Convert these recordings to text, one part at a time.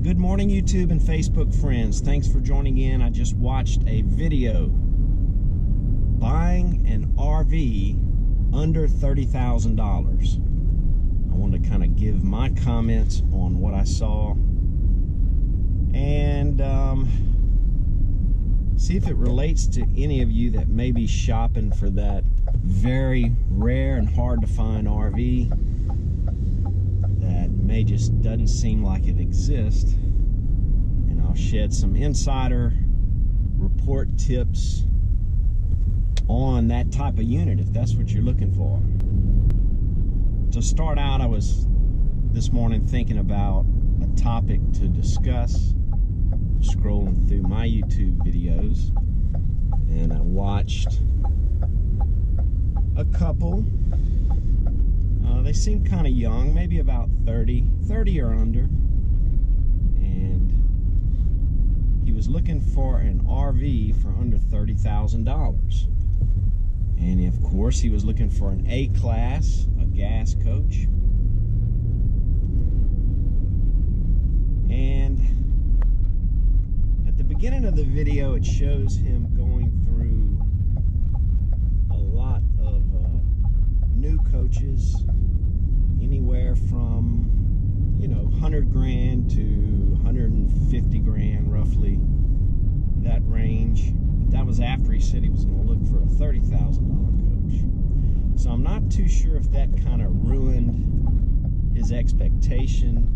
Good morning, YouTube and Facebook friends. Thanks for joining in. I just watched a video. Buying an RV under $30,000. I want to kind of give my comments on what I saw and see if it relates to any of you that may be shopping for that very rare and hard to find RV that may just doesn't seem like it exists. And I'll shed some insider report tips on that type of unit if that's what you're looking for. To start out, I was this morning thinking about a topic to discuss, scrolling through my YouTube videos, and I watched a couple. They seemed kind of young, maybe about 30 or under, and he was looking for an RV for under $30,000. And of course he was looking for an A Class, a gas coach. And at the beginning of the video it shows him going through a lot of new coaches, anywhere from, you know, 100 grand to 150 grand, roughly that range. But that was after he said he was going to look for a $30,000 coach. So I'm not too sure if that kind of ruined his expectation,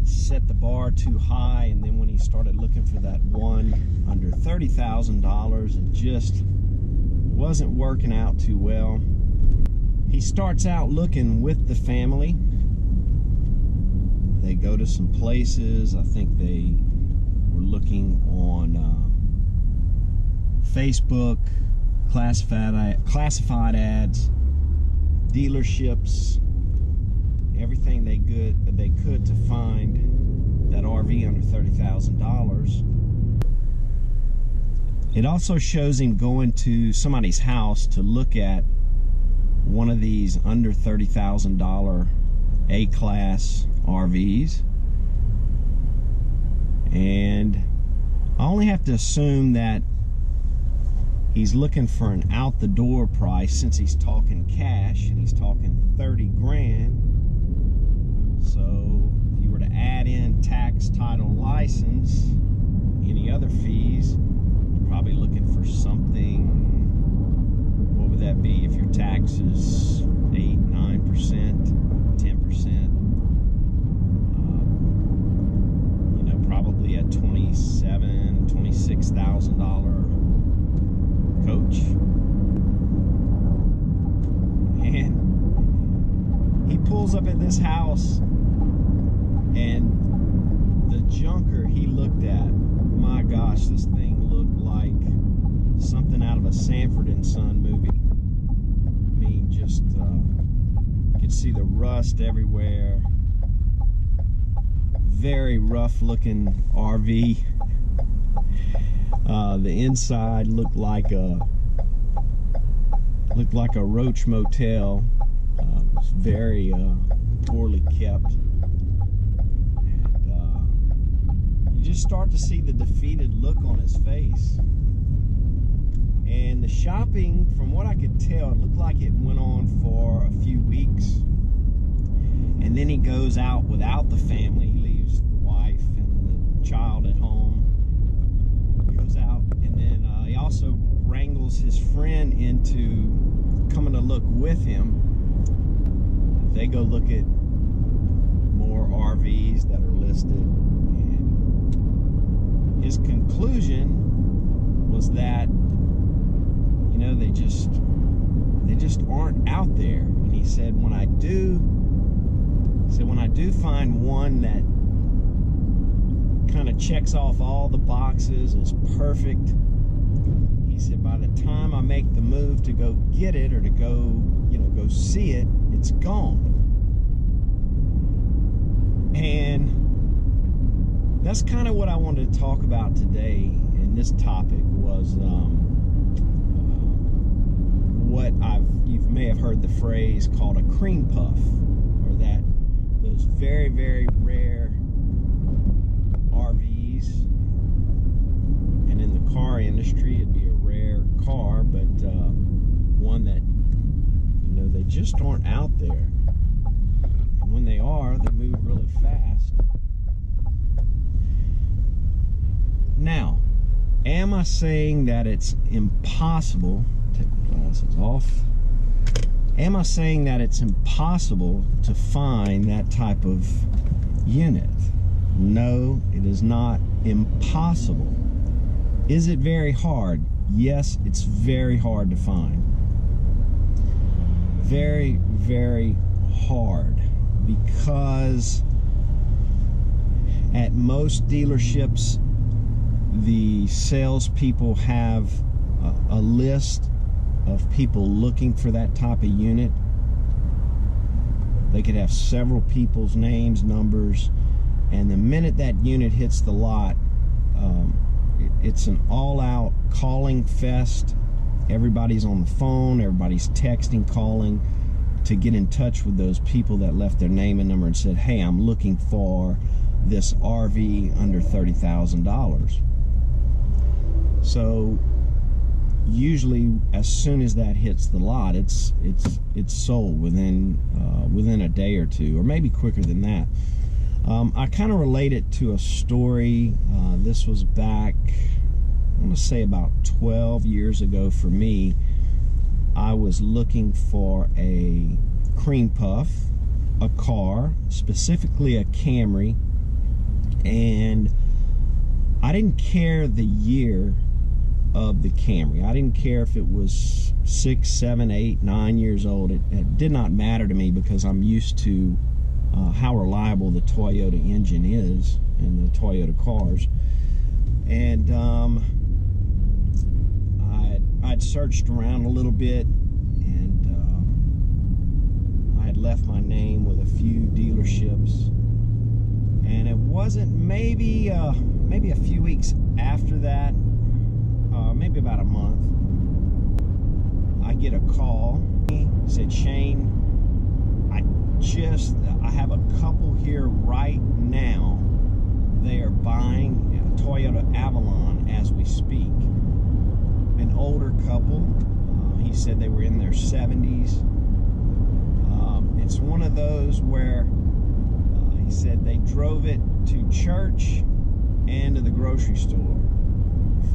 set the bar too high, and then when he started looking for that one under $30,000, it just wasn't working out too well. He starts out looking with the family. They go to some places. I think they were looking on Facebook, classified ads, dealerships, everything they could to find that RV under $30,000. It also shows him going to somebody's house to look at one of these under $30,000 A-Class RVs. And I only have to assume that he's looking for an out-the-door price, since he's talking cash and he's talking 30 grand. So if you were to add in tax, title, license, any other fees, you're probably looking for something. What would that be if your tax is 8, 9%, 10%? You know, probably a $27,000, $26,000 coach. And he pulls up at this house, and the junker he looked at, my gosh, this thing looked like something out of a Sanford and Son movie. I mean, just you could see the rust everywhere. Very rough looking RV. The inside looked like a roach motel. It was very poorly kept. And you just start to see the defeated look on his face. And the shopping, from what I could tell, it looked like it went on for a few weeks. And then he goes out without the family. He leaves the wife and the child at home. He goes out, and then he also wrangles his friend into coming to look with him. They go look at more RVs that are listed. And his conclusion was that, you know, they just aren't out there. And he said, when I do find one that kind of checks off all the boxes, is perfect, he said, by the time I make the move to go get it or to go, you know, go see it, it's gone. And that's kind of what I wanted to talk about today in this topic was what you may have heard the phrase called a cream puff, or that those very, very rare nice. And in the car industry, it'd be a rare car, but one that, you know, they just aren't out there. And when they are, they move really fast. Now, am I saying that it's impossible? Take my glasses off. Am I saying that it's impossible to find that type of unit? No, it is not impossible. Is it very hard? Yes, it's very hard to find. Very, very hard, because at most dealerships, the salespeople have a list of people looking for that type of unit. They could have several people's names, numbers, and the minute that unit hits the lot, it's an all-out calling fest. Everybody's on the phone, everybody's texting, calling to get in touch with those people that left their name and number and said, hey, I'm looking for this RV under $30,000. So usually as soon as that hits the lot, it's sold within a day or two, or maybe quicker than that. I kind of relate it to a story. This was back, I want to say about 12 years ago for me. I was looking for a cream puff, a car, specifically a Camry, and I didn't care the year of the Camry. I didn't care if it was 6, 7, 8, 9 years old. It did not matter to me, because I'm used to how reliable the Toyota engine is in the Toyota cars. And I'd searched around a little bit, and I had left my name with a few dealerships, and it wasn't maybe a few weeks after that, maybe about a month, I get a call. He said, Shane, I have a couple here right now. They are buying a Toyota Avalon as we speak. An older couple. He said they were in their 70s. It's one of those where he said they drove it to church and to the grocery store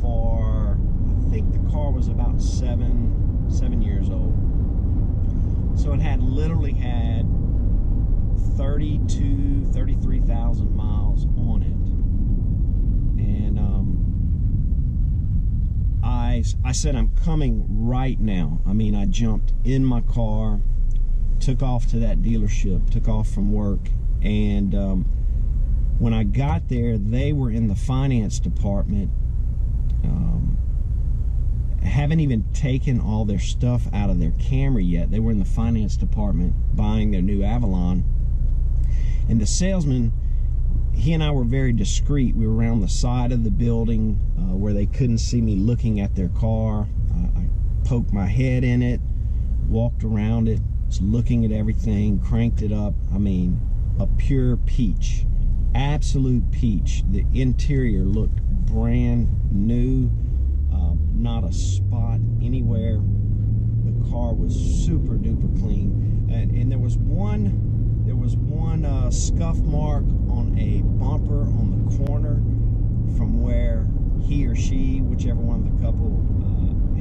for, I think the car was about 7 years old. So it had literally had 33,000 miles on it. And I said, I'm coming right now. I mean, I jumped in my car, took off to that dealership, took off from work, and when I got there, they were in the finance department. Haven't even taken all their stuff out of their Camry yet. They were in the finance department buying their new Avalon. And the salesman, he and I were very discreet. We were around the side of the building where they couldn't see me looking at their car. I poked my head in it, walked around it, was looking at everything, cranked it up. I mean, a pure peach, absolute peach. The interior looked brand new, not a spot anywhere. The car was super duper clean, and there was one scuff mark on a bumper on the corner from where he or she, whichever one of the couple,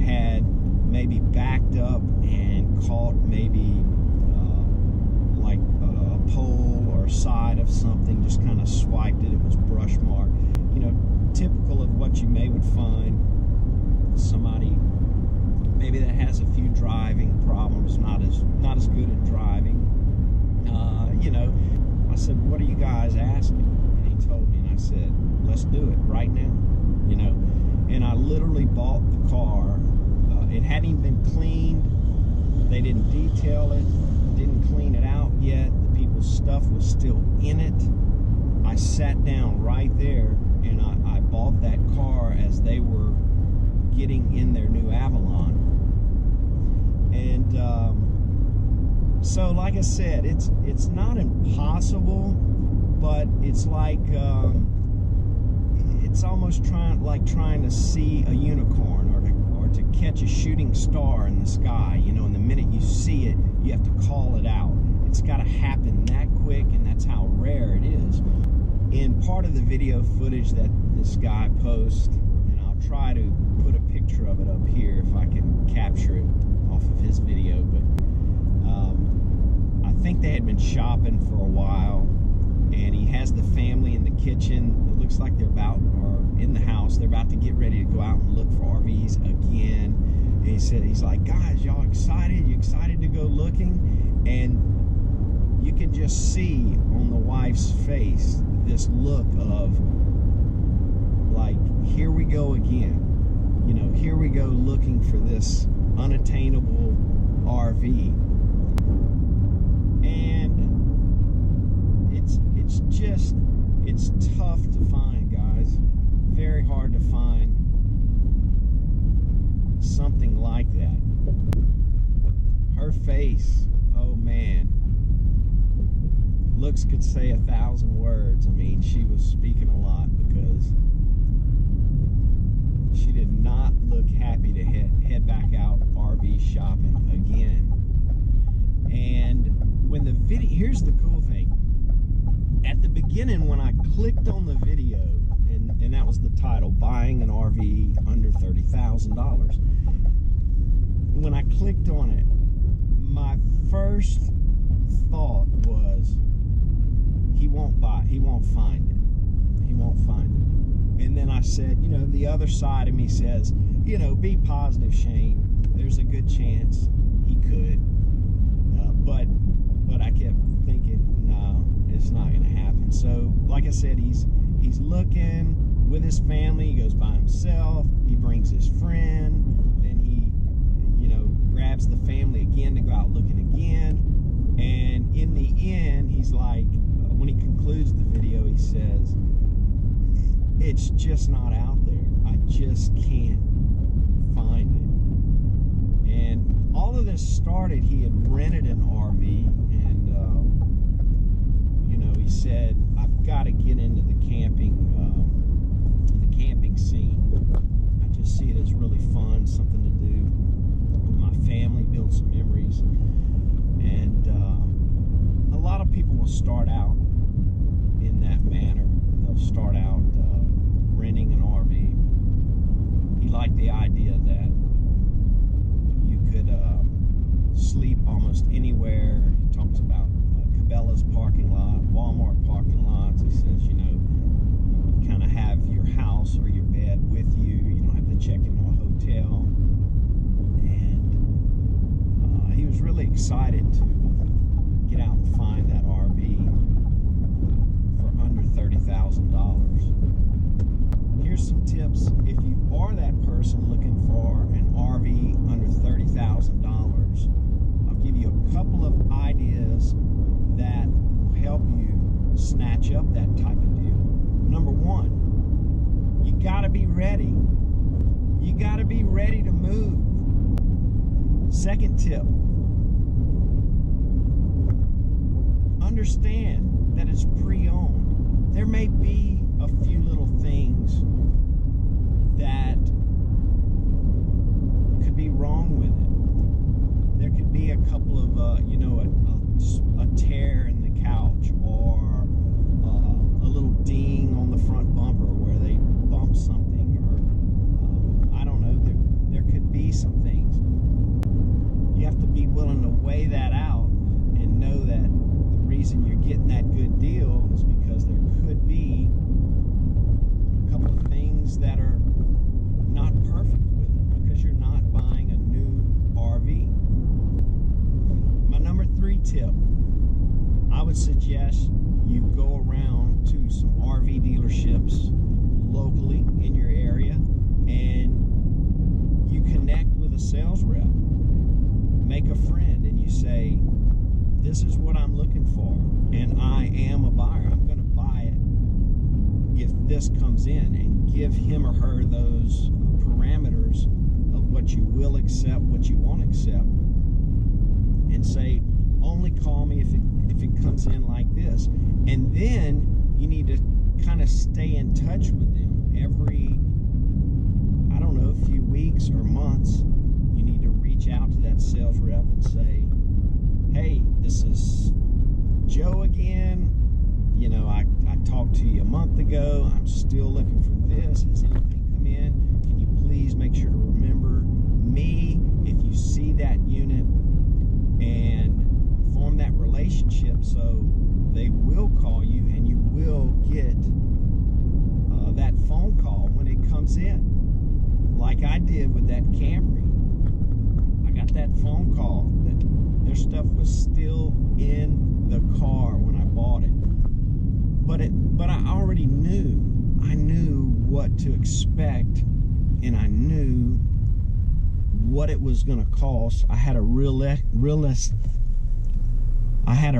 had maybe backed up and caught maybe like a pole or side of something, just kind of swiped it. It was brush mark, you know, typical of what you would find somebody maybe that has a few driving problems, not as good at driving. You know, I said, what are you guys asking? And he told me, and I said, let's do it right now, you know. And I literally bought the car. It hadn't even been cleaned. They didn't detail it, didn't clean it out yet. The people's stuff was still in it. I sat down right there, and I bought that car as they were getting in their new Avalon. And so like I said, it's not impossible, but it's like it's almost like trying to see a unicorn or to catch a shooting star in the sky, you know, and the minute you see it, you have to call it out. It's got to happen that quick, and that's how rare it is. In part of the video footage that this guy posts, and I'll try to put a picture of it up here if I can capture it off of his video, but I think they had been shopping for a while, and he has the family in the kitchen. It looks like they're about, or in the house, they're about to get ready to go out and look for RVs again. And he said, he's like, guys, y'all excited? You excited to go looking? And you can just see on the wife's face this look of like, here we go again. You know, here we go looking for this unattainable RV. And it's tough to find, guys. Very hard to find something like that. Her face, oh man, looks could say 1,000 words. I mean, she was speaking a lot because she did not look happy to head back out RV shopping again. And when the video, here's the cool thing. At the beginning, when I clicked on the video, and that was the title, Buying an RV Under $30,000. When I clicked on it, my first thought was, he won't find it. He won't find it. And then I said, you know, the other side of me says, you know, be positive, Shane. There's a good chance he could. But I kept thinking, no, it's not going to happen. So, like I said, he's looking with his family. He goes by himself. He brings his friend. Then he, you know, grabs the family again to go out looking again. And in the end, he's like, when he concludes the video, he says, it's just not out there. I just can't find it. And all of this started, he had rented an RV, and you know, he said, I've got to get into the camping scene. I just see it as really fun, something to do with my family, build some memories. And a lot of people will start out in that manner. They'll start out renting an RV. He liked the idea that you could sleep almost anywhere. He talks about Cabela's parking lot, Walmart parking lots. He says, you know, you kind of have your house or your bed with you. You don't have to check into a hotel. And he was really excited to get out and find that RV for under $30,000. Here's some tips. If you are that person looking for an RV under $30,000, I'll give you a couple of ideas that will help you snatch up that type of deal. Number one, you got to be ready. You got to be ready to move. Second tip, understand that it's pre-owned. There may be a few little things that could be wrong with it. There could be a couple of, you know, a tear in the couch, or a little ding on the front bumper where they bump something, or I don't know. There could be some things. You have to be willing to weigh that out and know that the reason you're getting that good deal is because there could be a couple of things that are not perfect with it, because you're not buying a new RV. My number 3 tip, I would suggest you go around to some RV dealerships locally in your area and you connect with a sales rep. Make a friend and you say, this is what I'm looking for, and I am a buyer. I'm going to buy it if this comes in, and give him or her those parameters of what you will accept, what you won't accept, and say, only call me if it comes in like this. And then you need to kind of stay in touch with them every, I don't know, few weeks or months, you need to reach out to that sales rep and say, hey, this is Joe again. You know, I talked to you a month ago. I'm still looking for this. Has anything come in? Can you please make sure to remember me if you see that unit, and form that relationship so they will call you and you will get that phone call when it comes in, like I did with that Camry. I got that phone call that their stuff was still in the car when I bought it. But I already knew. I knew what to expect, and I knew what it was going to cost. I had a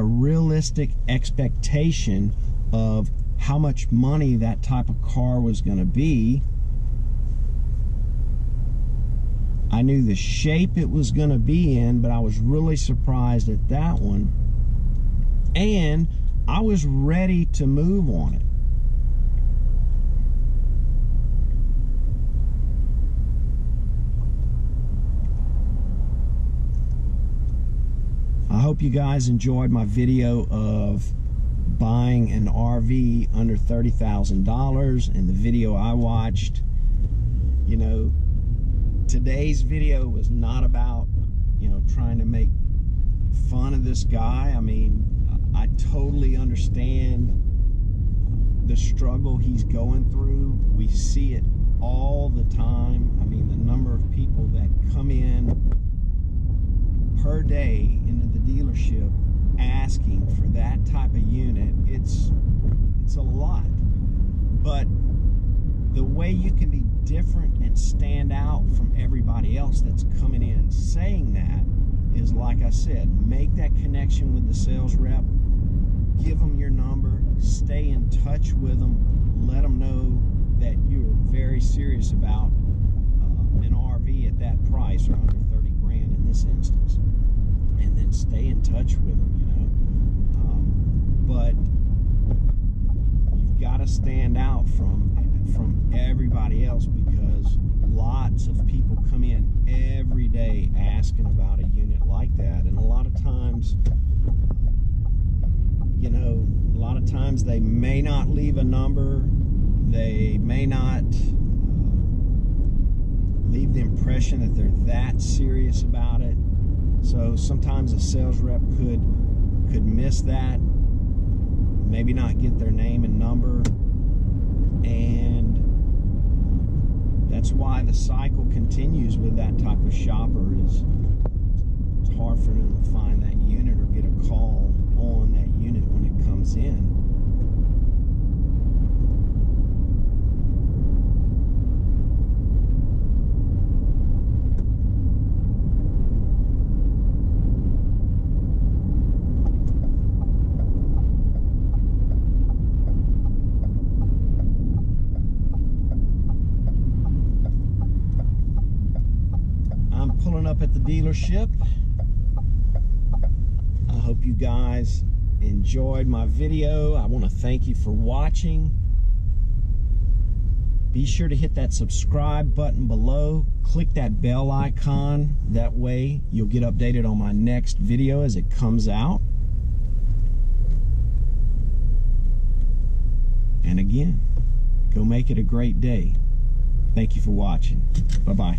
realistic expectation of how much money that type of car was going to be. I knew the shape it was going to be in, but I was really surprised at that one. And I was ready to move on it. I hope you guys enjoyed my video of buying an RV under $30,000 and the video I watched. You know, today's video was not about, you know, trying to make fun of this guy. I mean, I totally understand the struggle he's going through. We see it all the time. I mean, the number of people that come in per day into the dealership asking for that type of unit, it's a lot. But the way you can be different and stand out from everybody else that's coming in saying that is, like I said, make that connection with the sales rep, give them your number, stay in touch with them, let them know that you're very serious about an RV at that price, or under 30 grand in this instance, and then stay in touch with them, you know. But you've got to stand out from everybody else, because lots of people come in every day asking about a unit like that, and a lot of times, you know, a lot of times they may not leave a number, they may not leave the impression that they're that serious about it. So sometimes a sales rep could miss that, maybe not get their name and number, and that's why the cycle continues with that type of shopper. Is it's hard for them to find that unit or get a call on that unit when it comes in. Up at the dealership. I hope you guys enjoyed my video. I want to thank you for watching. Be sure to hit that subscribe button below. Click that bell icon. That way you'll get updated on my next video as it comes out. And again, go make it a great day. Thank you for watching. Bye-bye.